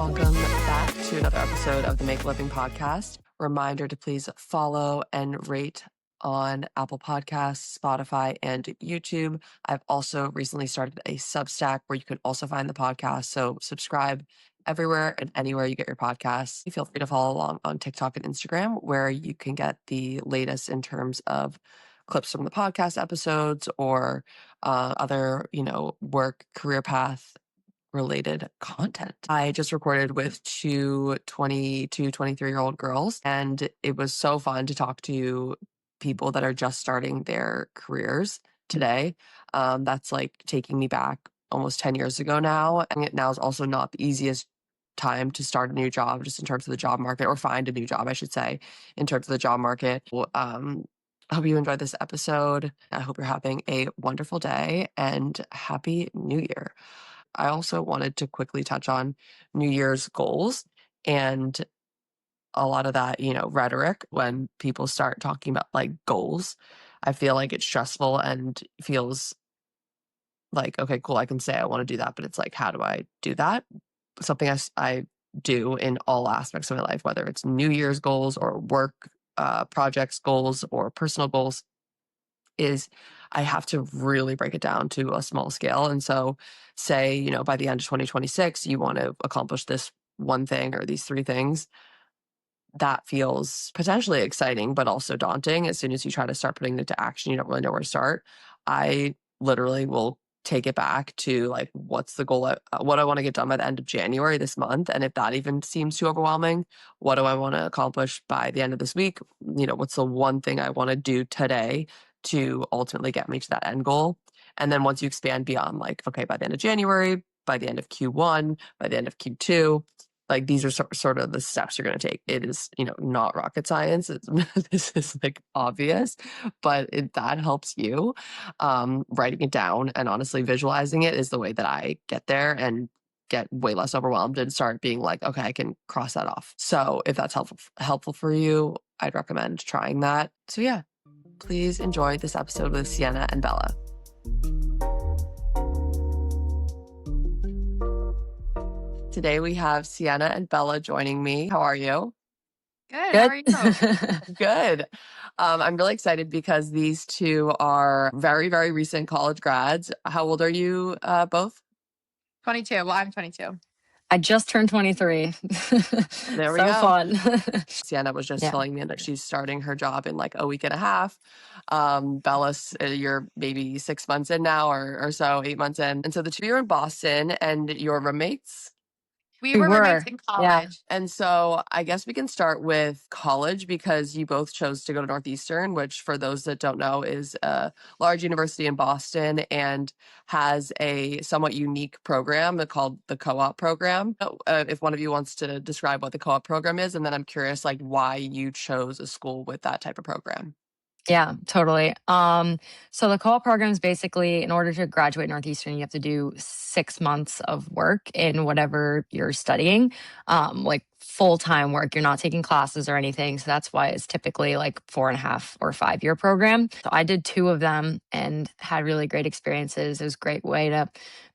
Welcome back to another episode of the Make a Living podcast. Reminder to please follow and rate on Apple Podcasts, Spotify, and YouTube. I've also recently started a Substack where you can also find the podcast. So subscribe everywhere and anywhere you get your podcasts. Feel free to follow along on TikTok and Instagram, where you can get the latest in terms of clips from the podcast episodes or other, work, career path related content. I just recorded with two 22, 23-year-old girls, and it was so fun to talk to people that are just starting their careers today. That's like taking me back almost 10 years ago now. And now is also not the easiest time to start a new job, just in terms of the job market, or find a new job, I should say, in terms of the job market. I hope you enjoyed this episode. I hope you're having a wonderful day and Happy New Year. I also wanted to quickly touch on New Year's goals and a lot of that, rhetoric when people start talking about like goals. I feel like it's stressful and feels like, okay, cool, I can say I want to do that, but it's like, how do I do that? Something I do in all aspects of my life, whether it's New Year's goals or work projects goals or personal goals, is I have to really break it down to a small scale. And so say, by the end of 2026, you want to accomplish this one thing or these three things. That feels potentially exciting, but also daunting. As soon as you try to start putting it into action, you don't really know where to start. I literally will take it back to like, what's the goal? What I want to get done by the end of January this month. And if that even seems too overwhelming, what do I want to accomplish by the end of this week? What's the one thing I want to do today to ultimately get me to that end goal? And then once you expand beyond like, okay, by the end of January, by the end of Q1, by the end of Q2, like these are sort of the steps you're going to take. It is, not rocket science. This is like obvious, but that helps you. Writing it down and honestly visualizing it is the way that I get there and get way less overwhelmed and start being like, okay, I can cross that off. So if that's helpful for you, I'd recommend trying that. So yeah, please enjoy this episode with Siena and Bella. Today we have Siena and Bella joining me. How are you? Good. How are you? Good. I'm really excited because these two are very, very recent college grads. How old are you both? 22. Well, I'm 22. I just turned 23. There we So go. fun. Siena was just Yeah. telling me that she's starting her job in like a week and a half. Bella, you're maybe 6 months in now or so, 8 months in. And so the two of you are in Boston and you're roommates. We were roommates in college. Yeah. And so I guess we can start with college because you both chose to go to Northeastern, which for those that don't know is a large university in Boston and has a somewhat unique program called the co-op program. If one of you wants to describe what the co-op program is, and then I'm curious like why you chose a school with that type of program. Yeah, totally. So the co-op program is basically, in order to graduate Northeastern, you have to do 6 months of work in whatever you're studying, like full-time work. You're not taking classes or anything. So that's why it's typically like 4.5 or 5 year program. So I did 2 of them and had really great experiences. It was a great way to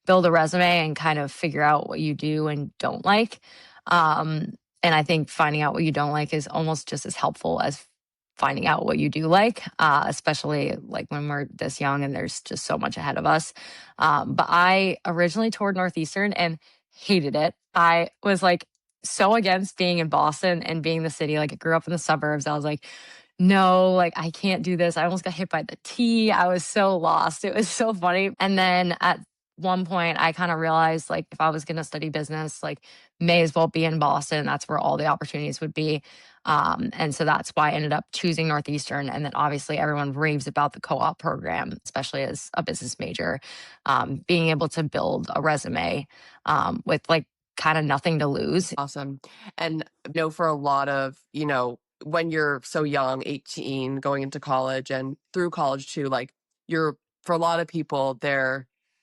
build a resume and kind of figure out what you do and don't like. And I think finding out what you don't like is almost just as helpful as finding out what you do like, especially like when we're this young and there's just so much ahead of us. But I originally toured Northeastern and hated it. I was like so against being in Boston and being the city. Like I grew up in the suburbs. I was like, no, like I can't do this. I almost got hit by the T. I was so lost. It was so funny. And then at one point I kind of realized like if I was going to study business, like may as well be in Boston. That's where all the opportunities would be. And so that's why I ended up choosing Northeastern. And then obviously everyone raves about the co-op program, especially as a business major, being able to build a resume with like kind of nothing to lose. Awesome. And for a lot of, when you're so young, 18, going into college and through college too, like for a lot of people,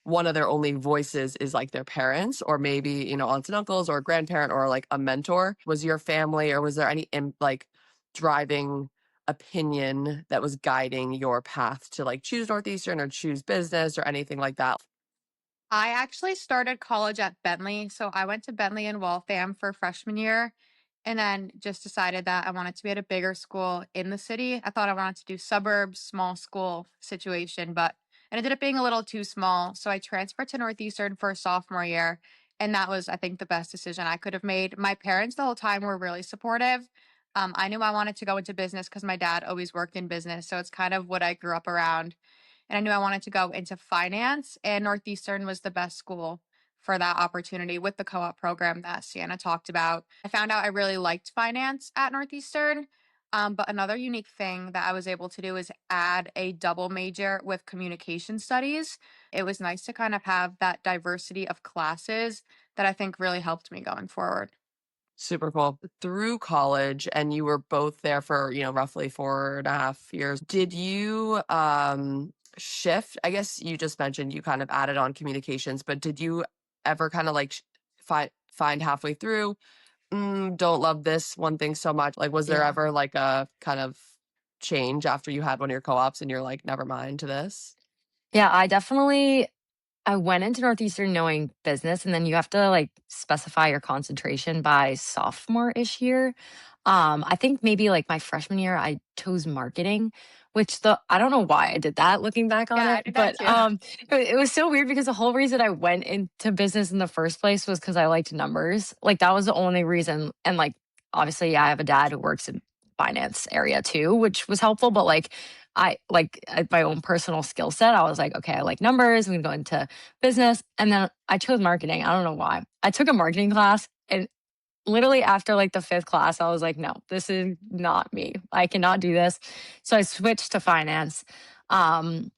one of their only voices is like their parents or maybe, aunts and uncles or a grandparent or like a mentor. Was your family or was there any like driving opinion that was guiding your path to like choose Northeastern or choose business or anything like that? I actually started college at Bentley. So I went to Bentley in Waltham for freshman year and then just decided that I wanted to be at a bigger school in the city. I thought I wanted to do suburbs, small school situation, but it ended up being a little too small. So I transferred to Northeastern for sophomore year. And that was, I think, the best decision I could have made. My parents the whole time were really supportive. I knew I wanted to go into business because my dad always worked in business. So it's kind of what I grew up around. And I knew I wanted to go into finance, and Northeastern was the best school for that opportunity with the co-op program that Sienna talked about. I found out I really liked finance at Northeastern. But another unique thing that I was able to do is add a double major with communication studies. It was nice to kind of have that diversity of classes that I think really helped me going forward. Super cool. Through college, and you were both there for, roughly 4.5 years. Did you shift? I guess you just mentioned you kind of added on communications, but did you ever kind of like find halfway through, don't love this one thing so much? Like, was there Yeah. ever like a kind of change after you had one of your co-ops and you're like, never mind to this? Yeah, I went into Northeastern knowing business, and then you have to like specify your concentration by sophomore-ish year. I think maybe like my freshman year, I chose marketing, which I don't know why I did that looking back on Yeah, it, I did that but too. it was so weird because the whole reason I went into business in the first place was because I liked numbers. Like that was the only reason. And like obviously, I have a dad who works in finance area too, which was helpful. But like I like at my own personal skill set, I was like, okay, I like numbers. I'm gonna go into business. And then I chose marketing. I don't know why. I took a marketing class and literally after like the fifth class, I was like, no, this is not me. I cannot do this. So I switched to finance. Um,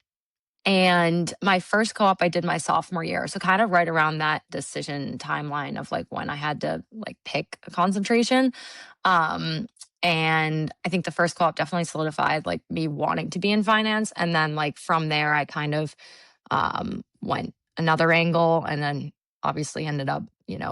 and my first co op I did my sophomore year. So kind of right around that decision timeline of like when I had to like pick a concentration. Um, and I think the first co op definitely solidified like me wanting to be in finance. And then like from there, I kind of went another angle and then obviously ended up,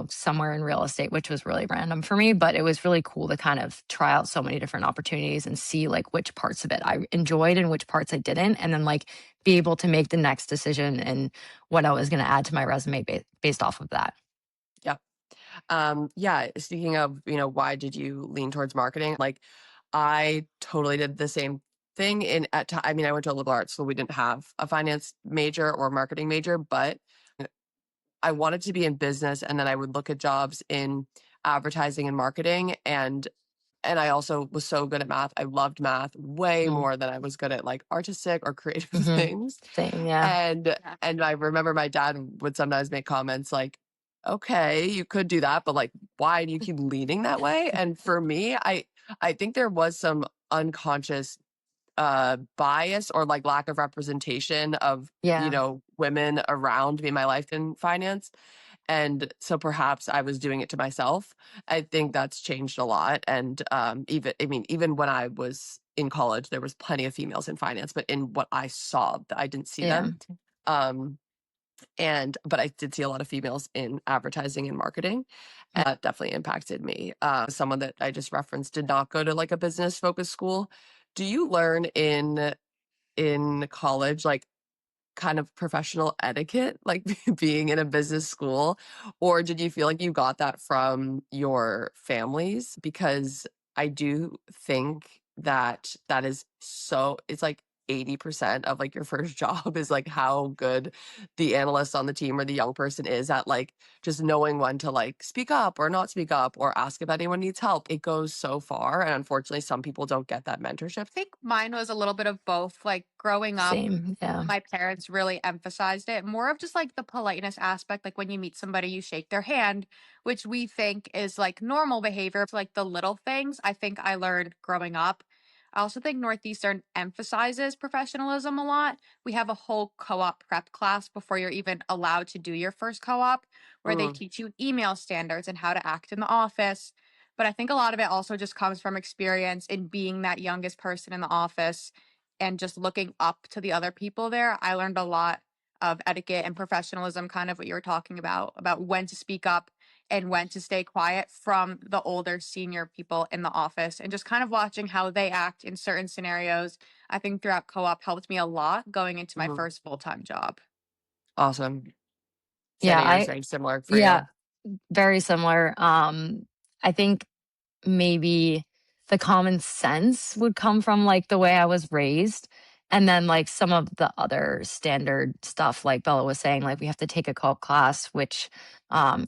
somewhere in real estate, which was really random for me. But it was really cool to kind of try out so many different opportunities and see like which parts of it I enjoyed and which parts I didn't. And then like be able to make the next decision and what I was going to add to my resume based off of that. Yeah. Yeah, speaking of, why did you lean towards marketing? Like, I totally did the same thing I mean, I went to a liberal arts school. We didn't have a finance major or marketing major, but I wanted to be in business, and then I would look at jobs in advertising and marketing, and I also was so good at math. I loved math way Mm-hmm. more than I was good at like artistic or creative Mm-hmm. things. Same. Yeah. And Yeah. and I remember my dad would sometimes make comments like, "Okay, you could do that, but like, why do you keep leaning that way?" And for me, I think there was some unconscious bias or like lack of representation of, Yeah. women around me in my life in finance. And so perhaps I was doing it to myself. I think that's changed a lot. And even when I was in college, there was plenty of females in finance, but in what I saw, I didn't see Yeah. them. Um, but I did see a lot of females in advertising and marketing. And that definitely impacted me. Someone that I just referenced did not go to like a business focused school. Do you learn in college like kind of professional etiquette, like being in a business school? Or did you feel like you got that from your families? Because I do think that is it's like 80% of like your first job is like how good the analyst on the team or the young person is at like just knowing when to like speak up or not speak up or ask if anyone needs help. It goes so far. And unfortunately, some people don't get that mentorship. I think mine was a little bit of both. Like growing up, Same. Yeah. my parents really emphasized it. More of just like the politeness aspect. Like when you meet somebody, you shake their hand, which we think is like normal behavior. It's like the little things I think I learned growing up. I also think Northeastern emphasizes professionalism a lot. We have a whole co op prep class before you're even allowed to do your first co op, where they Mm, teach you email standards and how to act in the office. But I think a lot of it also just comes from experience in being that youngest person in the office and just looking up to the other people there. I learned a lot of etiquette and professionalism, kind of what you were talking about when to speak up and when to stay quiet from the older senior people in the office and just kind of watching how they act in certain scenarios. I think throughout co op helped me a lot going into my mhm. first full time job. Awesome. Sienna, Yeah, you're saying similar for yeah, you? very similar. I think maybe the common sense would come from like the way I was raised. And then like some of the other standard stuff, like Bella was saying, like we have to take a co-op class, which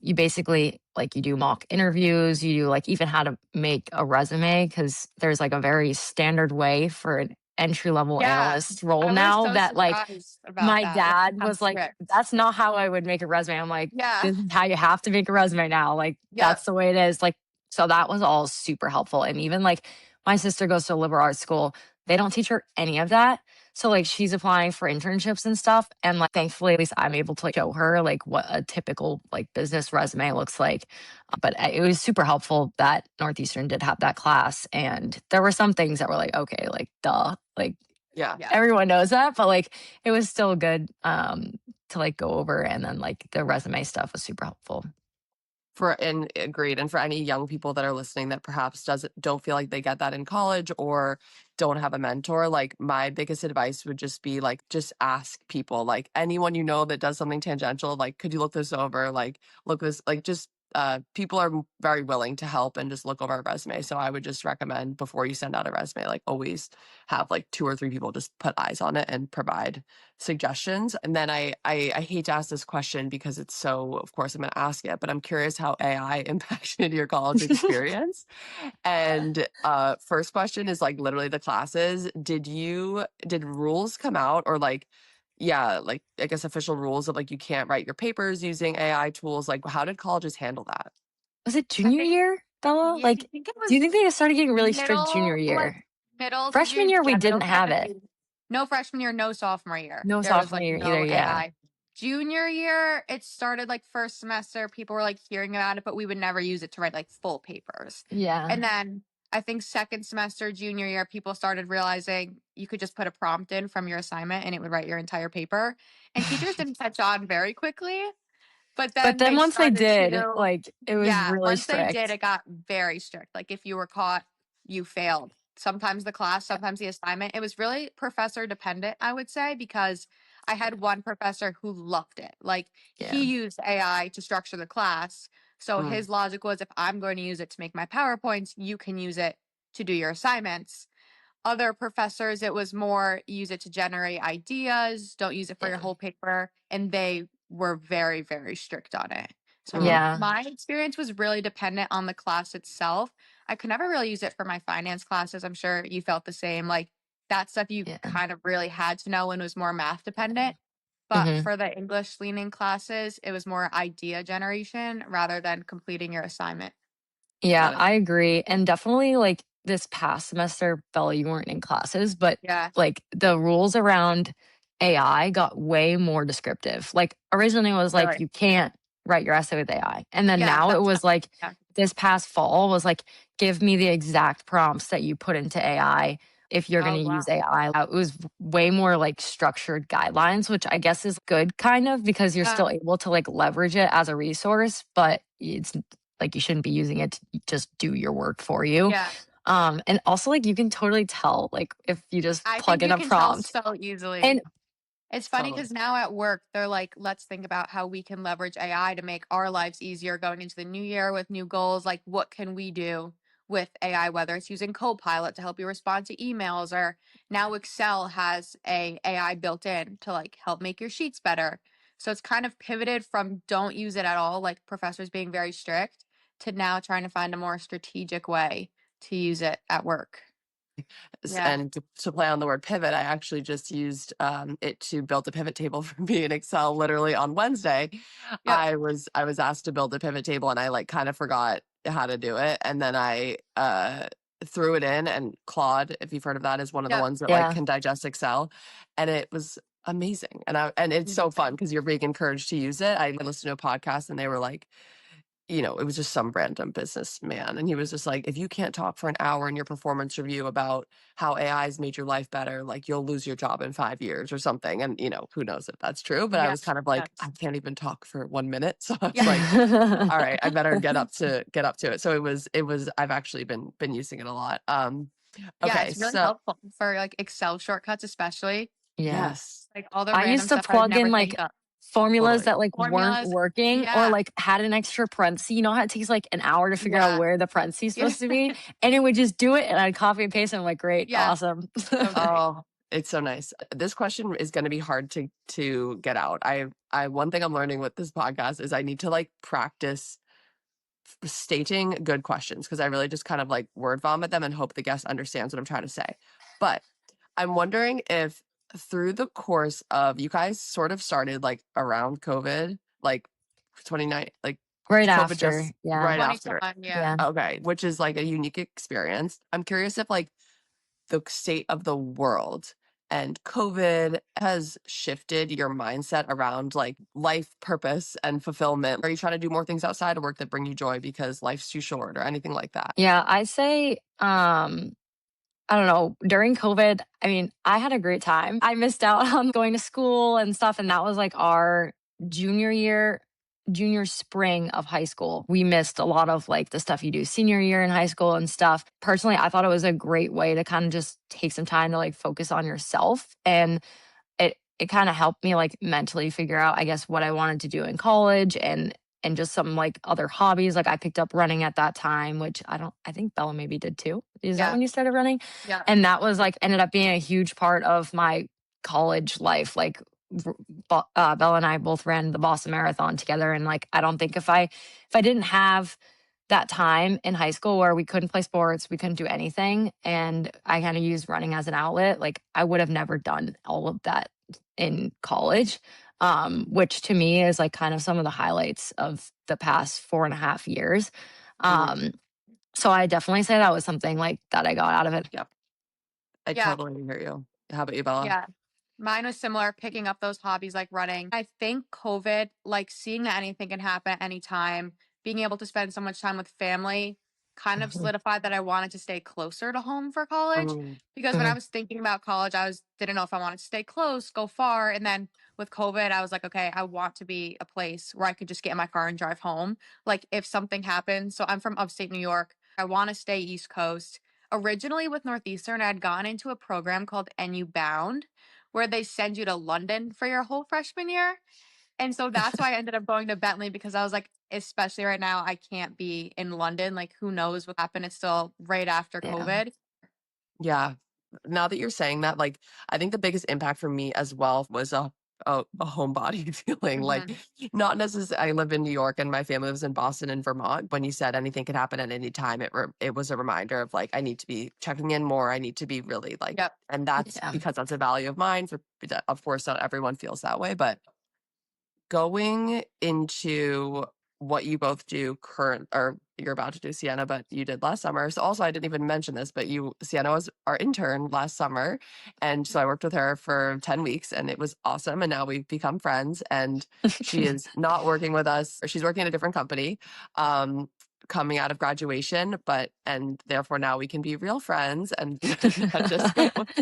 you basically like you do mock interviews, you do like even how to make a resume because there's like a very standard way for an entry level Yeah. analyst role I was now so that like surprised about my that. Like, dad how was like, strict. that's not how I would make a resume. I'm like, Yeah. this is how you have to make a resume now. Like, Yep. that's the way it is. Like, so that was all super helpful. And even like my sister goes to a liberal arts school, they don't teach her any of that. So like she's applying for internships and stuff. And like thankfully, at least I'm able to like show her like what a typical like business resume looks like. But it was super helpful that Northeastern did have that class. And there were some things that were like, okay, like duh. Like Yeah. Yeah. everyone knows that, but like it was still good to like go over, and then like the resume stuff was super helpful. And agreed. And for any young people that are listening that perhaps don't feel like they get that in college or don't have a mentor, like my biggest advice would just be like just ask people, like anyone you know that does something tangential, like could you look this over? Like look this, like just people are very willing to help and just look over a resume. So I would just recommend before you send out a resume, like always have like 2 or 3 people just put eyes on it and provide suggestions. And then I hate to ask this question because it's so, of course I'm going to ask it, but I'm curious how AI impacted your college experience. And first question is like literally the classes. Did rules come out or like, yeah, like I guess official rules of like you can't write your papers using AI tools? Like how did colleges handle that? Was it I junior think, year, Bella? yeah, I Like, think it do you was think they started getting really strict junior middle, like year? middle to Freshman year, we yeah, didn't middle have it. secondary. No freshman year, no sophomore year. No There was sophomore like year either. no Yeah. AI. Junior year, it started like first semester. People were like hearing about it, but we would never use it to write like full papers. Yeah. And then I think second semester, junior year, people started realizing you could just put a prompt in from your assignment and it would write your entire paper. And teachers didn't catch on very quickly. But But then then they once they started did, to, like, it was yeah, really once they did, strict. it got very strict. Like if you were caught, you failed. Sometimes the class, sometimes the assignment. It was really professor dependent, I would say, because I had one professor who loved it. Like Yeah. he used AI to structure the class. So Mm, his logic was if I'm going to use it to make my PowerPoints, you can use it to do your assignments. Other professors, it was more use it to generate ideas, don't use it for your Yeah. whole paper. And they were very, very strict on it. So I think mm. Yeah. my experience was really dependent on the class itself. I could never really use it for my finance classes. I'm sure you felt the same. Like that stuff you Yeah. kind of really had to know and was more math dependent. But Hmm. for the English leaning classes, it was more idea generation rather than completing your assignment. Yeah, Got it. I agree. And definitely like this past semester, Bella, you weren't in classes, but Yeah. like the rules around AI got way more descriptive. Like originally it was like Really. you can't write your essay with AI. And then Yeah. now it That's was like yeah. this past fall was like, give me the exact prompts that you put into AI if you're going Oh to use wow. AI. It was way more like structured guidelines, which I guess is good kind of because you're Yeah. still able to like leverage it as a resource, but it's like you shouldn't be using it to just do your work for you. Yeah. And also like you can totally tell like if you just I plug think in you a can tell prompt. so easily. And It's funny Totally. because now at work, they're like, let's think about how we can leverage AI to make our lives easier going into the new year with new goals. Like, what can we do with AI, whether it's using Copilot to help you respond to emails, or now Excel has a AI built in to like help make your sheets better. So it's kind of pivoted from don't use it at all, like professors being very strict, to now trying to find a more strategic way to use it at work. Yeah. And to play on the word pivot, I actually just used it to build a pivot table for me in Excel. Literally on Wednesday, Yep. I was asked to build a pivot table, and I like kind of forgot how to do it, and then I threw it in, and Claude, if you've heard of that, is one of the Yep. ones that like yeah, can digest Excel, and it was amazing. And it's so fun because you're being encouraged to use it. I listened to a podcast, and they were like, it was just some random businessman. And he was just like, if you can't talk for an hour in your performance review about how AI has made your life better, like you'll lose your job in 5 years or something. And, who knows if that's true. But I was Yes. kind of like, I Yes. can't even talk for 1 minute. So I was Yeah. like, all right, I better get up to it. So I've actually been using it a lot. Yeah, Okay. it's really So helpful for like Excel shortcuts, especially yeah. yes. like all the I random used to stuff I would plug never in like think of. formulas Totally. that like weren't Formulas. working or Yeah. like had an extra parenthesis. You know how it takes like an hour to figure out Yeah. where the parenthesis is Yeah. supposed to be? And it would just do it and I'd copy and paste and I'm like, great, Yeah. awesome. So great. Oh, it's so nice. This question is going to be hard to get out. I one thing I'm learning with this podcast is I need to like practice stating good questions because I really just kind of like word vomit them and hope the guest understands what I'm trying to say. But I'm wondering if through the course of you guys sort of started like around COVID, like 29, like Right COVID after. just Yeah. right after. 2021. Yeah. Yeah. Okay, which is like a unique experience. I'm curious if like the state of the world and COVID has shifted your mindset around like life purpose and fulfillment. Are you trying to do more things outside of work that bring you joy because life's too short or anything like that? Yeah. I say, I don't know, during COVID, I mean, I had a great time. I missed out on going to school and stuff. And that was like our junior year, junior spring of high school. We missed a lot of like the stuff you do senior year in high school and stuff. Personally, I thought it was a great way to kind of just take some time to like focus on yourself. And it kind of helped me like mentally figure out, I guess, what I wanted to do in college and just some like other hobbies. Like I picked up running at that time, which I think Bella maybe did too. Is that Yeah. when you started running? Yeah. And that was like ended up being a huge part of my college life. Like Bella and I both ran the Boston Marathon together, and like I don't think if I didn't have that time in high school where we couldn't play sports, we couldn't do anything, and I kind of used running as an outlet, like I would have never done all of that in college. Which to me is like kind of some of the highlights of the past 4.5 years. Mhm. Um, so I definitely say that was something like that I got out of it. Yep. I Yeah. totally hear you. How about you, Bella? Yeah. Mine was similar, picking up those hobbies like running. I think COVID, like seeing that anything can happen at any time, being able to spend so much time with family kind of Mhm. solidified that I wanted to stay closer to home for college. Mhm. Because when I Mhm. was thinking about college, didn't know if I wanted to stay close, go far. And then with COVID, I was like, okay, I want to be a place where I could just get in my car and drive home. Like if something happens. So I'm from upstate New York. I want to stay East Coast. Originally with Northeastern, I had gone into a program called NU Bound where they send you to London for your whole freshman year. And so that's why I ended up going to Bentley because I was like, especially right now, I can't be in London. Like, who knows what happened? It's still right after Yeah. COVID. Yeah. Now that you're saying that, like, I think the biggest impact for me as well was a homebody feeling. Like, Hmm. not necessarily. I live in New York, and my family lives in Boston and Vermont. When you said anything could happen at any time, it was a reminder of like I need to be checking in more. I need to be really like, Yep. and that's Yeah. because that's a value of mine. For of course, not everyone feels that way, but going into what you both do current or you're about to do Sienna, but you did last summer. So also I didn't even mention this, but Sienna was our intern last summer. And so I worked with her for 10 weeks and it was awesome. And now we've become friends and she is not working with us, or she's working at a different company. Coming out of graduation, and therefore now we can be real friends and not just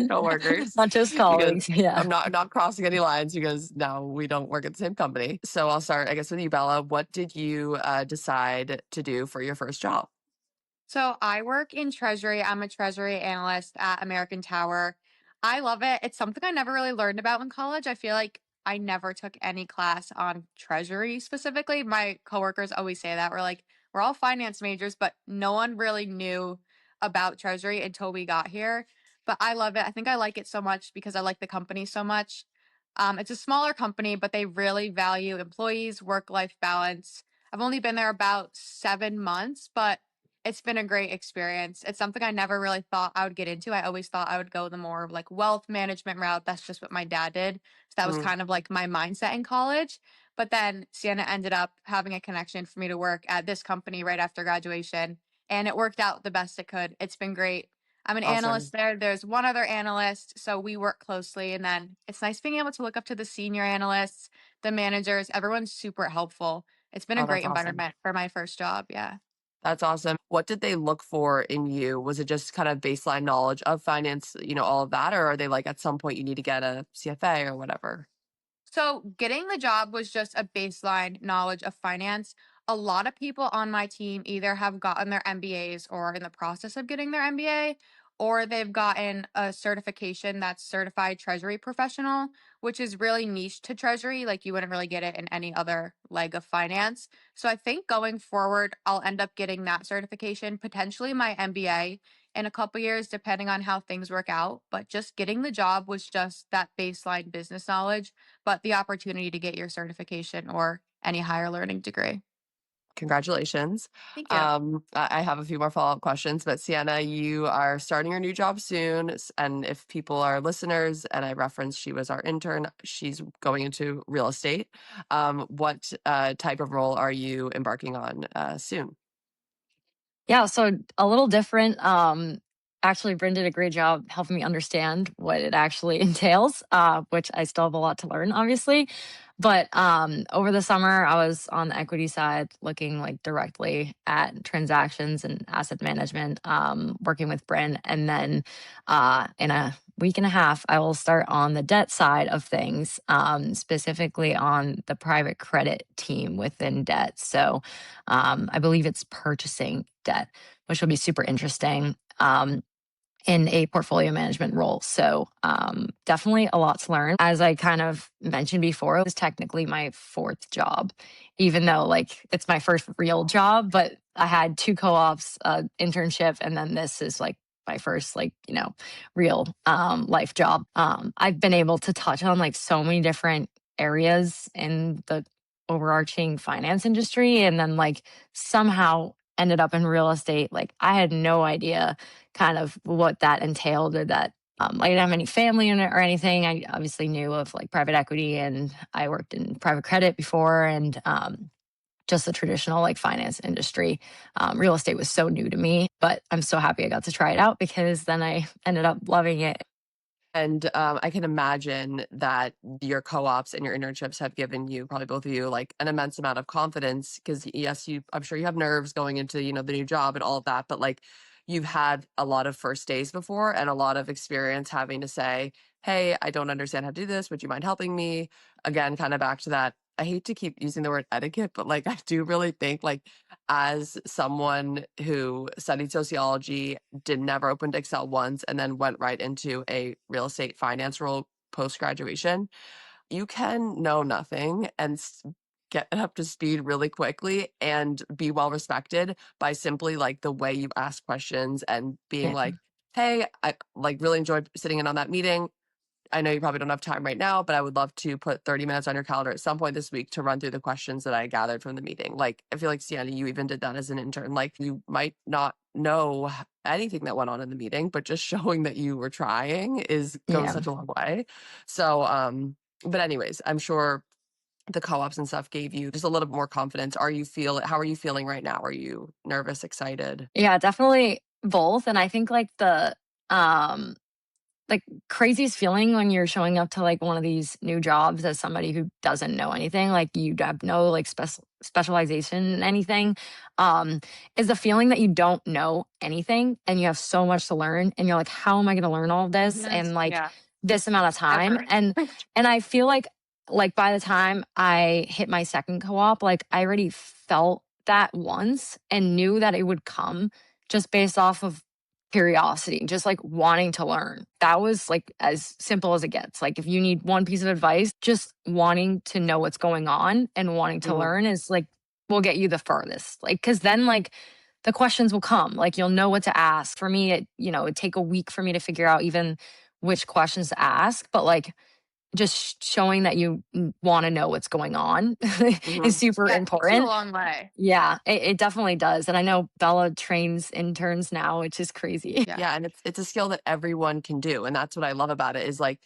coworkers Not just because colleagues. Yeah. I'm not crossing any lines because now we don't work at the same company. So I'll start, I guess, with you, Bella. What did you decide to do for your first job? So I work in treasury. I'm a treasury analyst at American Tower. I love it. It's something I never really learned about in college. I feel like I never took any class on treasury specifically. My coworkers always say that. We're all finance majors, but no one really knew about treasury until we got here. But I love it. I think I like it so much because I like the company so much. It's a smaller company, but they really value employees, work-life balance. I've only been there about 7 months, but it's been a great experience. It's something I never really thought I would get into. I always thought I would go the more like wealth management route. That's just what my dad did. So that was Mm, kind of like my mindset in college. But then Sienna ended up having a connection for me to work at this company right after graduation. And it worked out the best it could. It's been great. I'm an awesome. analyst there. There's one other analyst. So we work closely. And then it's nice being able to look up to the senior analysts, the managers. Everyone's super helpful. It's been a Oh, great that's awesome. environment for my first job. Yeah. That's awesome. What did they look for in you? Was it just kind of baseline knowledge of finance, all of that? Or are they like at some point you need to get a CFA or whatever? So, getting the job was just a baseline knowledge of finance. A lot of people on my team either have gotten their MBAs or are in the process of getting their MBA, or they've gotten a certification that's certified treasury professional, which is really niche to treasury. Like you wouldn't really get it in any other leg of finance. So I think going forward, I'll end up getting that certification, potentially my MBA in a couple years, depending on how things work out. But just getting the job was just that baseline business knowledge, but the opportunity to get your certification or any higher learning degree. Congratulations. Thank you. I have a few more follow-up questions, but Sienna, you are starting your new job soon. And if people are listeners, and I referenced she was our intern, she's going into real estate. What type of role are you embarking on soon? Yeah, so a little different. Actually, Bryn did a great job helping me understand what it actually entails, which I still have a lot to learn, obviously. But over the summer, I was on the equity side, looking like directly at transactions and asset management, working with Bryn, and then in a week and a half, I will start on the debt side of things, specifically on the private credit team within debt. So I believe it's purchasing debt, which will be super interesting in a portfolio management role. So definitely a lot to learn. As I kind of mentioned before, it was technically my fourth job, even though like it's my first real job, but I had two co-ops, internship, and then this is like my first like, real life job. I've been able to touch on like so many different areas in the overarching finance industry and then like somehow ended up in real estate. Like I had no idea kind of what that entailed or that I didn't have any family in it or anything. I obviously knew of like private equity and I worked in private credit before and just the traditional like finance industry. Real estate was so new to me, but I'm so happy I got to try it out because then I ended up loving it. And I can imagine that your co-ops and your internships have given you, probably both of you, like an immense amount of confidence. Because yes, I'm sure you have nerves going into, the new job and all of that, but like you've had a lot of first days before and a lot of experience having to say, hey, I don't understand how to do this. Would you mind helping me? Again, kind of back to that. I hate to keep using the word etiquette, but like I do really think like as someone who studied sociology, did never opened Excel once, and then went right into a real estate finance role post graduation, you can know nothing and get up to speed really quickly and be well respected by simply like the way you ask questions and being Yeah. like, hey, I like really enjoyed sitting in on that meeting. I know you probably don't have time right now, but I would love to put 30 minutes on your calendar at some point this week to run through the questions that I gathered from the meeting. Like, I feel like, Sienna, you even did that as an intern. Like, you might not know anything that went on in the meeting, but just showing that you were trying goes Yeah. such a long way. So, but anyways, I'm sure the co-ops and stuff gave you just a little bit more confidence. How are you feeling right now? Are you nervous, excited? Yeah, definitely both. And I think um like craziest feeling when you're showing up to like one of these new jobs as somebody who doesn't know anything, like you have no like specialization in anything, um, is the feeling that you don't know anything and you have so much to learn and you're like, how am I going to learn all of this in like Yeah. this amount of time? Ever. And I feel like by the time I hit my second co-op, like I already felt that once and knew that it would come just based off of curiosity, just like wanting to learn. That was like as simple as it gets. Like if you need one piece of advice, just wanting to know what's going on and wanting to Mhm, learn is like will get you the furthest. Like cuz then like the questions will come. Like you'll know what to ask. For me it'd take a week for me to figure out even which questions to ask, but like just showing that you want to know what's going on is mhm. super Yeah, it takes you a important. long way. Yeah, it definitely does. And I know Bella trains interns now, which is crazy. Yeah. Yeah, and it's a skill that everyone can do, and that's what I love about it is like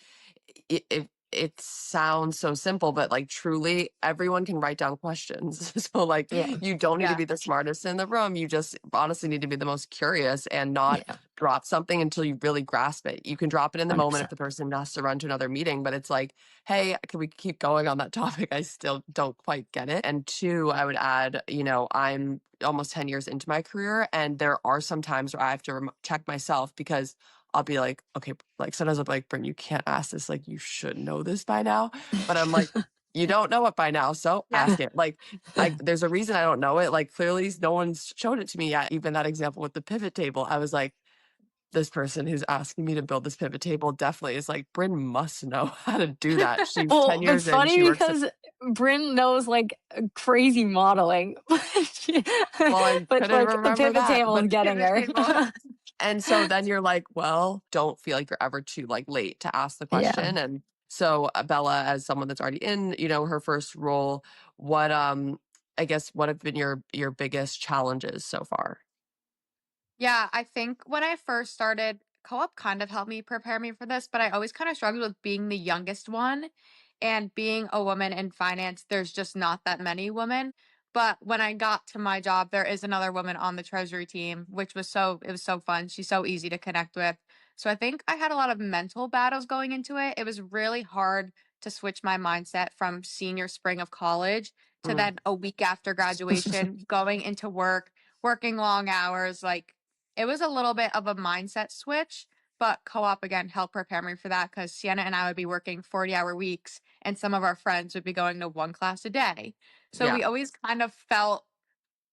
it sounds so simple, but like truly everyone can write down questions. So like Yeah. you don't need to Yeah. be the smartest in the room. You just honestly need to be the most curious and not Yeah. drop something until you really grasp it. You can drop it in the moment if 100%. the person has to run to another meeting, but it's like, hey, can we keep going on that topic? I still don't quite get it. And two, I would add, I'm almost 10 years into my career, and there are some times where I have to check myself because I'll be like, okay, like sometimes I'll be like, Brent, you can't ask this. Like, you should know this by now. But I'm like, you don't know it by now, so Yeah. ask it. Like, there's a reason I don't know it. Like, clearly, no one's showed it to me yet. Even that example with the pivot table, I was like, this person who's asking me to build this pivot table definitely is like, Bryn must know how to do that. She's 10 Well, it's years in, she funny works at, because Bryn knows like crazy modeling, well, I but couldn't like the remember pivot that, table is but getting Pivot her. table. and so then you're like, well, don't feel like you're ever too like late to ask the Yeah. question. And so Bella, as someone that's already in, her first role, what I guess what have been your biggest challenges so far? Yeah, I think when I first started, co-op kind of helped me prepare me for this, but I always kind of struggled with being the youngest one and being a woman in finance. There's just not that many women. But when I got to my job, there is another woman on the treasury team, which was it was so fun. She's so easy to connect with. So I think I had a lot of mental battles going into it. It was really hard to switch my mindset from senior spring of college to Mm. then a week after graduation, going into work, working long hours, like it was a little bit of a mindset switch, but co-op again helped prepare me for that because Sienna and I would be working 40-hour weeks and some of our friends would be going to one class a day. So Yeah. we always kind of felt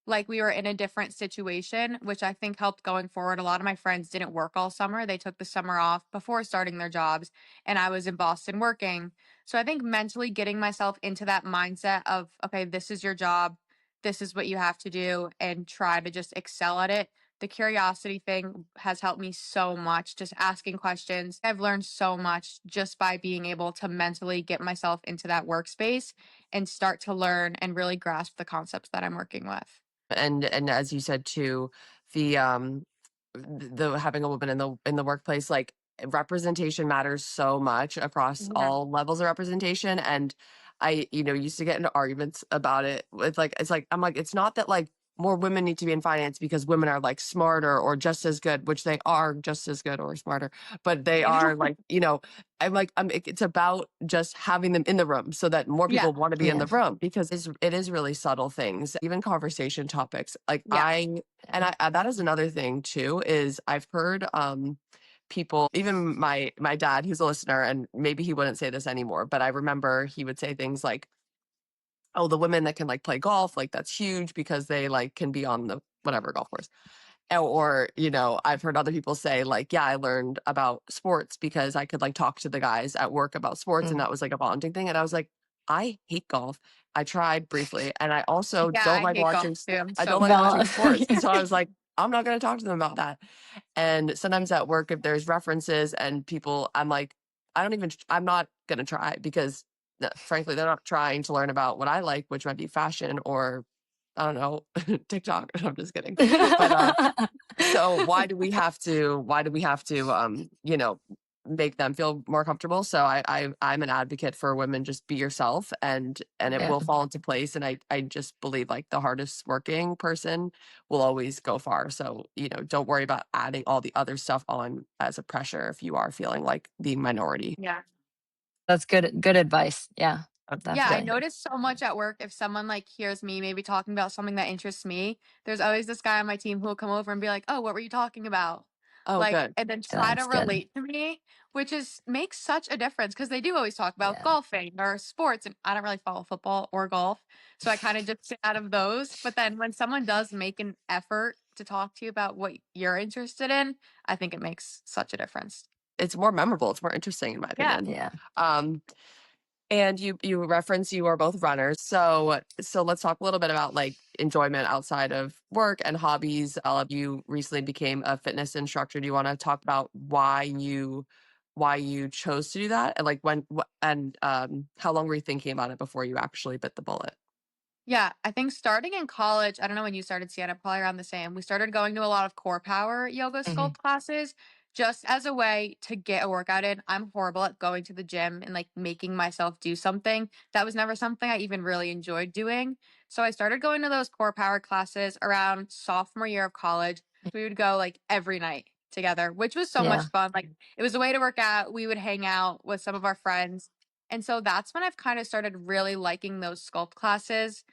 like we were in a different situation, which I think helped going forward. A lot of my friends didn't work all summer. They took the summer off before starting their jobs, and I was in Boston working. So I think mentally getting myself into that mindset of, okay, this is your job, this is what you have to do, and try to just excel at it. The curiosity thing has helped me so much, just asking questions. I've learned so much just by being able to mentally get myself into that workspace and start to learn and really grasp the concepts that I'm working with. And as you said too, the the having a woman in the workplace, like representation matters so much across Yeah. all levels of representation. And I, used to get into arguments about it with like, it's like, I'm like, it's not that like more women need to be in finance because women are like smarter or just as good, which they are just as good or smarter, but they Yeah. are like, I'm like, it's about just having them in the room so that more Yeah. people want to be in Yeah. the room because it is really subtle things, even conversation topics. Like Yeah. that is another thing too, is I've heard people, even my dad, who's a listener, and maybe he wouldn't say this anymore, but I remember he would say things like, oh, the women that can like play golf, like that's huge because they like can be on the whatever golf course. Or, I've heard other people say like, yeah, I learned about sports because I could like talk to the guys at work about sports and Mm. that was like a bonding thing. And I was like, I hate golf. I tried briefly and I also Yeah, don't I like hate golf watching too. I'm I so don't like Val. watching sports. And so I was like, I'm not going to talk to them about that. And sometimes at work, if there's references and people, I'm like, I'm not going to try because frankly, they're not trying to learn about what I like, which might be fashion or I don't know, TikTok. I'm just kidding. But so why do we have to make them feel more comfortable? So I'm an advocate for women, just be yourself and it Yeah. will fall into place. And I just believe like the hardest working person will always go far. So, don't worry about adding all the other stuff on as a pressure if you are feeling like the minority. yeah. That's good advice. Yeah, Yeah, I Good. definitely. notice so much at work if someone like hears me maybe talking about something that interests me, there's always this guy on my team who will come over and be like, "Oh, what were you talking about?" Oh, Like, good. and then Yeah, try to that's good. relate to me, which is makes such a difference because they do always talk about Yeah. golfing or sports, and I don't really follow football or golf, so I kind of just stay out of those. But then when someone does make an effort to talk to you about what you're interested in, I think it makes such a difference. It's more memorable. It's more interesting in my Yeah. opinion. Yeah. Um, And you reference you are both runners. So let's talk a little bit about like enjoyment outside of work and hobbies. You recently became a fitness instructor. Do you want to talk about why you chose to do that and like and how long were you thinking about it before you actually bit the bullet? Yeah, I think starting in college, I don't know when you started, Sienna, probably around the same. We started going to a lot of core power yoga Mhm. sculpt classes just as a way to get a workout in. I'm horrible at going to the gym and like making myself do something. That was never something I even really enjoyed doing. So I started going to those core power classes around sophomore year of college. We would go like every night together, which was so much Yeah. fun. Like it was a way to work out. We would hang out with some of our friends. And so that's when I've kind of started really liking those sculpt classes.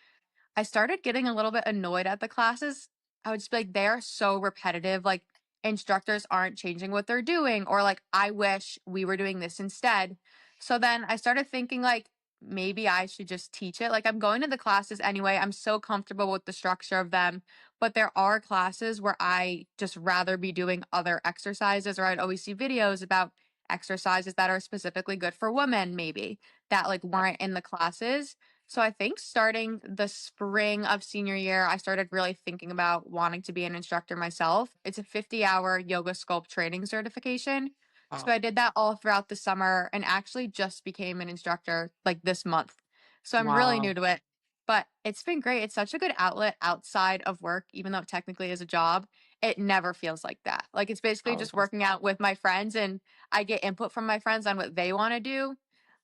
I started getting a little bit annoyed at the classes. I would just be like, they're so repetitive. Like, instructors aren't changing what they're doing, or like, I wish we were doing this instead. So then I started thinking, like, maybe I should just teach it. Like, I'm going to the classes anyway. I'm so comfortable with the structure of them. But there are classes where I just rather be doing other exercises, or I'd always see videos about exercises that are specifically good for women, maybe that like weren't in the classes. So I think starting the spring of senior year, I started really thinking about wanting to be an instructor myself. It's a 50-hour yoga sculpt training certification. So Wow. I did that all throughout the summer and actually just became an instructor like this month. So I'm really Wow. new to it, but it's been great. It's such a good outlet outside of work, even though it technically is a job. It never feels like that. Like, it's basically Oh, just working out with my friends, and I get input from my friends on what they want to do,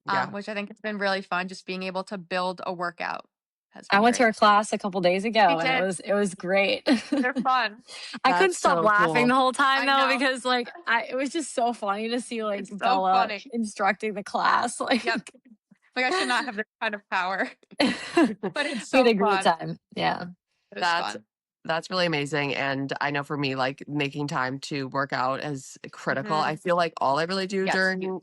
yeah. which I think has been really fun. Just being able to build a workout has I been went to great. her class a couple days We ago and did. it was great. They're fun. I couldn't That's stop so laughing the cool. whole time I though know. because like it was just so funny to see like It's so Bella funny. instructing the class. Like Yep. Like, I should not have this kind of power, but it's we had so a great fun. time. Yeah. It was That's fun. that's really amazing, and I know for me, like, making time to work out is critical. I Mhm. feel like all I really do Yes. during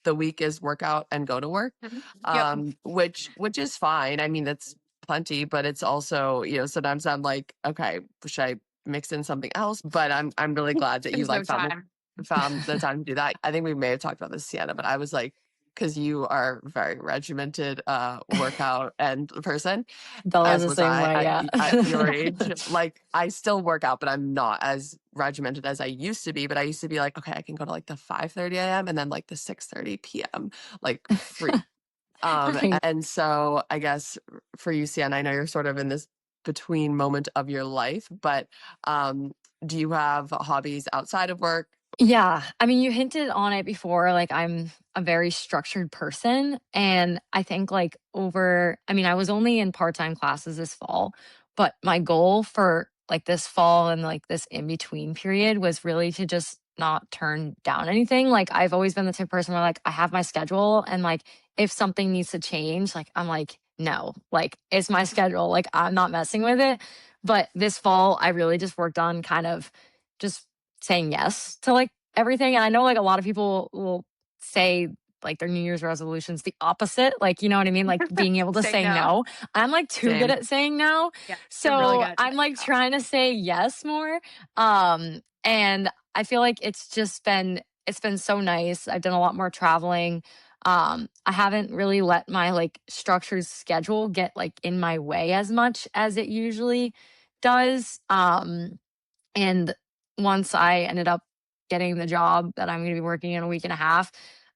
the week is work out and go to work, Mhm. Yep. which is fine. I mean, that's plenty, but it's also, sometimes I'm like, okay, should I mix in something else? But I'm really glad that you There's no like time. found the time to do that. I think we may have talked about this, Sienna, but I was like, because you are very regimented workout and person, Bella's as the was same I way, yeah. at your age. Like, I still work out, but I'm not as regimented as I used to be. But I used to be like, okay, I can go to like the 5:30 a.m. and then like the 6:30 p.m. like free. I And so I guess for you, Sienna, I know you're sort of in this between moment of your life, but do you have hobbies outside of work? Yeah, I mean, you hinted on it before, like, I'm a very structured person, and I think, like, I mean, I was only in part-time classes this fall, but my goal for, like, this fall and, like, this in-between period was really to just not turn down anything. Like, I've always been the type of person where, like, I have my schedule and, like, if something needs to change, like, I'm like, "No." Like, it's my schedule, like, I'm not messing with it. But this fall, I really just worked on kind of just saying yes to like everything. And I know like a lot of people will say like their New Year's resolutions the opposite. Like, you know what I mean? Like being able to Say say no. no. I'm like too good Same. at saying no. Yeah, you're really So good at I'm saying like no. trying to say yes more. And I feel like it's been so nice. I've done a lot more traveling. I haven't really let my like structured schedule get like in my way as much as it usually does. And once I ended up getting the job that I'm gonna be working in a week and a half,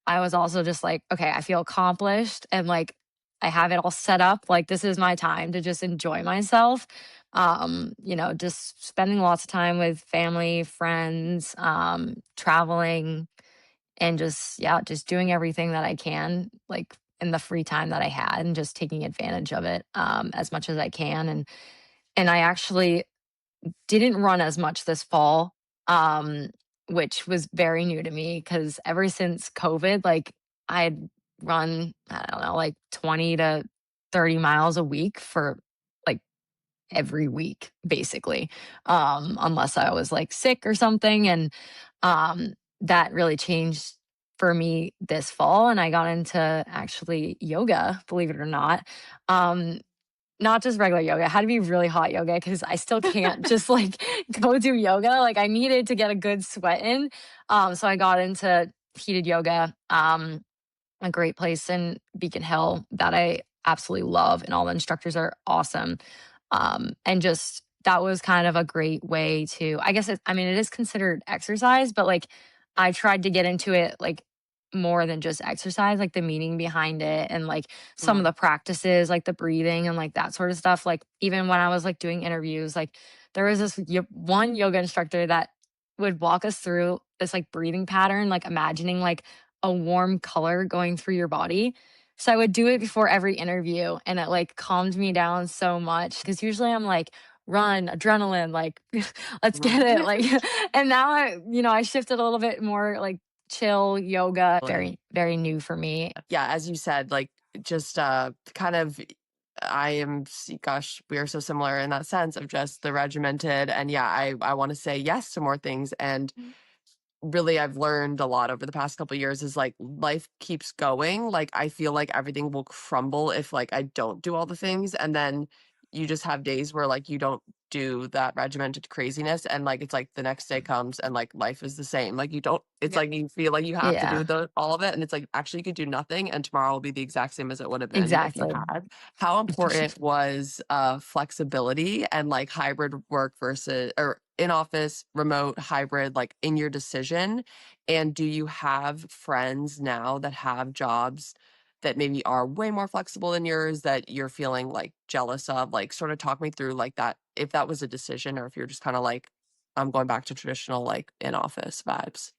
I was also just like, okay, I feel accomplished and like I have it all set up. Like this is my time to just enjoy myself. Just spending lots of time with family, friends, traveling, and just yeah, just doing everything that I can, like in the free time that I had and just taking advantage of it as much as I can. And I actually didn't run as much this fall, um, which was very new to me because ever since COVID, like I'd run, I don't know, like 20 to 30 miles a week for like every week, basically, unless I was like sick or something. And um, that really changed for me this fall. And I got into actually yoga, believe it or not. Um, not just regular yoga. It had to be really hot yoga because I still can't just like go do yoga. Like I needed to get a good sweat in. So I got into heated yoga, a great place in Beacon Hill that I absolutely love, and all the instructors are awesome. And just that was kind of a great way to, I guess, I mean, it is considered exercise, but like I tried to get into it like more than just exercise, like the meaning behind it and like some of Mm, the practices, like the breathing and like that sort of stuff. Like even when I was like doing interviews, like there was this one yoga instructor that would walk us through this like breathing pattern, like imagining like a warm color going through your body. So I would do it before every interview and it like calmed me down so much because usually I'm like, run, adrenaline, like, let's get it. Like, and now I shifted a little bit more like chill yoga, right. very, very new for me. Yeah, as you said, like, just kind of, gosh, we are so similar in that sense of just the regimented. And yeah, I want to say yes to more things. And really I've learned a lot over the past couple years is like life keeps going. Like I feel like everything will crumble if like I don't do all the things, and then you just have days where like you don't do that regimented craziness, and like it's like the next day comes and like life is the same. Like you don't, it's Yeah. like you feel like you have to do Yeah, the all of it, and it's like actually you could do nothing and tomorrow will be the exact same as it would have been if you exactly. had. How important was flexibility and like hybrid work versus or in office, remote, hybrid, like in your decision? And do you have friends now that have jobs that maybe are way more flexible than yours that you're feeling like jealous of? Like, sort of talk me through like that, if that was a decision or if you're just kind of like, I'm going back to traditional like in office vibes.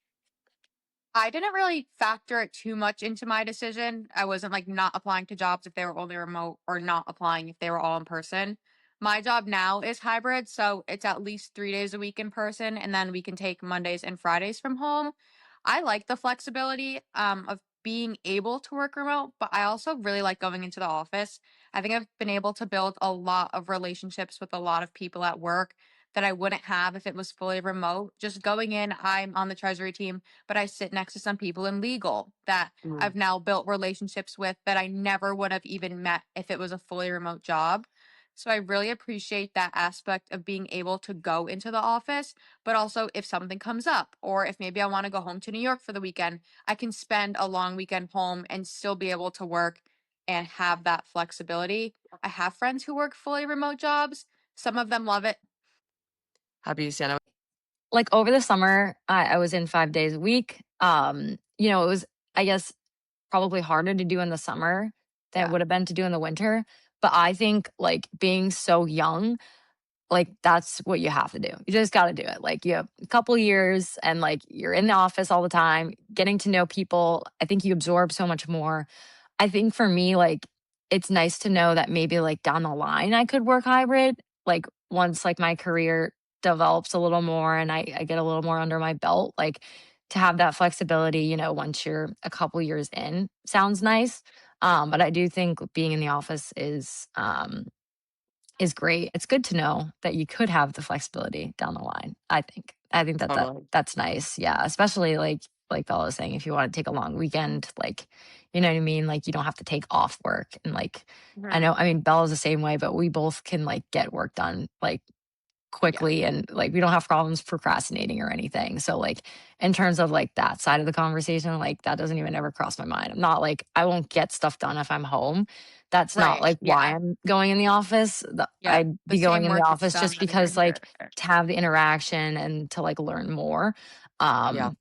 I didn't really factor it too much into my decision. I wasn't like not applying to jobs if they were only remote or not applying if they were all in person. My job now is hybrid, so it's at least 3 days a week in person, and then we can take Mondays and Fridays from home. I like the flexibility of being able to work remote, but I also really like going into the office. I think I've been able to build a lot of relationships with a lot of people at work that I wouldn't have if it was fully remote. Just going in, I'm on the treasury team, but I sit next to some people in legal that Mm, I've now built relationships with that I never would have even met if it was a fully remote job. So I really appreciate that aspect of being able to go into the office, but also if something comes up, or if maybe I want to go home to New York for the weekend, I can spend a long weekend home and still be able to work and have that flexibility. I have friends who work fully remote jobs. Some of them love it. happy Sienna. Like over the summer, I was in 5 days a week. It was, I guess, probably harder to do in the summer than it Yeah, would have been to do in the winter. But I think like being so young, like that's what you have to do. You just got to do it. Like you have a couple years and like you're in the office all the time, getting to know people. I think you absorb so much more. I think for me, like, it's nice to know that maybe like down the line I could work hybrid. Like once like my career develops a little more and I get a little more under my belt, like to have that flexibility, once you're a couple years in sounds nice. But I do think being in the office is great. It's good to know that you could have the flexibility down the line, I think. I think totally. that's nice. Yeah, especially like Bella was saying, if you want to take a long weekend, like you know what I mean? Like you don't have to take off work and like I Mhm. know I mean Bella's the same way, but we both can like get work done like Yeah, quickly and like we don't have problems procrastinating or anything. So like in terms of like that side of the conversation, like that doesn't even ever cross my mind. I'm not like I won't get stuff done if I'm home. That's not Right. like why Yeah. I'm going in the office. Yeah. I'd The be going same in the work gets office done just when you're because here. like to have the interaction and to like learn more. yeah,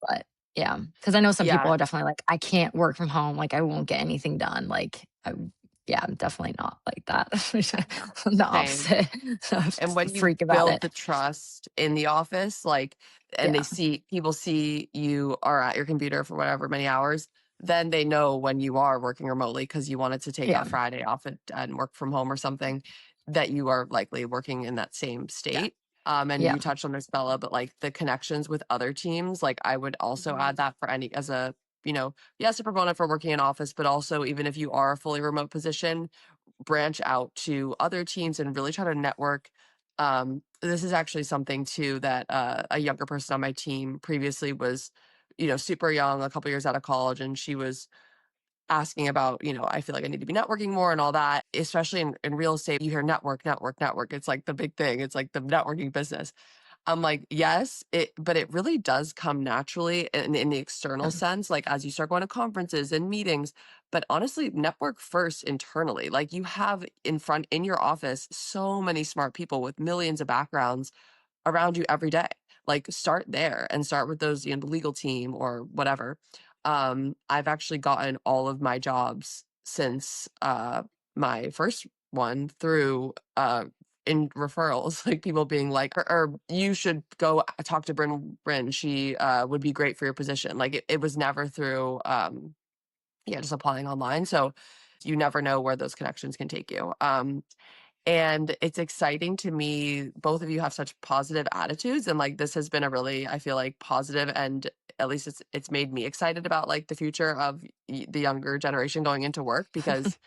But yeah, because I know some people yeah. are definitely like, I can't work from home. Like I won't get anything done. Yeah, I'm definitely not like that. I know. I'm the Same. opposite. And when you Freak about build it. the trust in the office, like, and they Yeah. see people see you are at your computer for whatever many hours, then they know when you are working remotely because you wanted to take a Yeah. Friday off and work from home or something, that you are likely working in that same Yeah. state. And Yeah. you touched on this, Bella, but like the connections with other teams, like I would also add Mhm. that for any as a, yes, a proponent for working in office, but also even if you are a fully remote position, branch out to other teams and really try to network. This is actually something too that a younger person on my team previously was, super young, a couple years out of college, and she was asking about, I feel like I need to be networking more and all that, especially in real estate. You hear network, network, network. It's like the big thing. It's like the networking business. I'm like, yes, but it really does come naturally in the external sense, like as you start going to conferences and meetings. But honestly, network first internally. Like you have in your office so many smart people with millions of backgrounds around you every day. Like start there and start with those, the legal team or whatever. I've actually gotten all of my jobs since my first one through in referrals, like people being like, or you should go talk to Bryn. She would be great for your position. Like it was never through yeah, just applying online. So you never know where those connections can take you. And it's exciting to me. Both of you have such positive attitudes, and like this has been a really, I feel like, positive, and at least it's made me excited about like the future of the younger generation going into work, because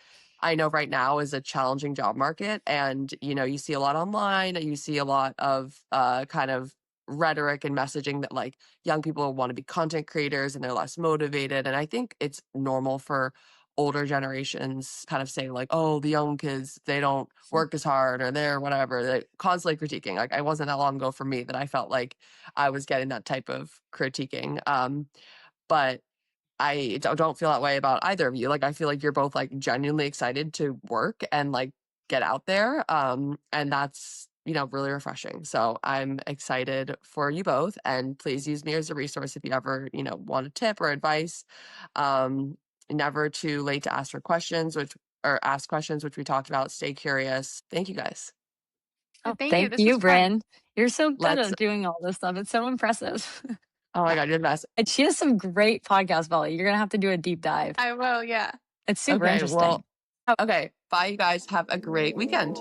I know right now is a challenging job market, and you see a lot online, you see a lot of kind of rhetoric and messaging that like young people want to be content creators and they're less motivated. And I think it's normal for older generations kind of say like, oh, the young kids, they don't work as hard or they're whatever. They're constantly critiquing. Like I wasn't that long ago for me that I felt like I was getting that type of critiquing. But I don't feel that way about either of you. Like, I feel like you're both like genuinely excited to work and like get out there. And that's, you know, really refreshing. So I'm excited for you both. And please use me as a resource if you ever, you know, want a tip or advice. Never too late to ask for questions, or ask questions, which we talked about. Stay curious. Thank you guys. Oh, Thank you. thank This was you, fun. Bryn. You're so good Let's, at doing all this stuff. It's so impressive. oh my God, you're the best. And she has some great podcast value. You're gonna have to do a deep dive. I will, yeah. It's super Okay. interesting. Well, okay. Bye, you guys. Have a great weekend.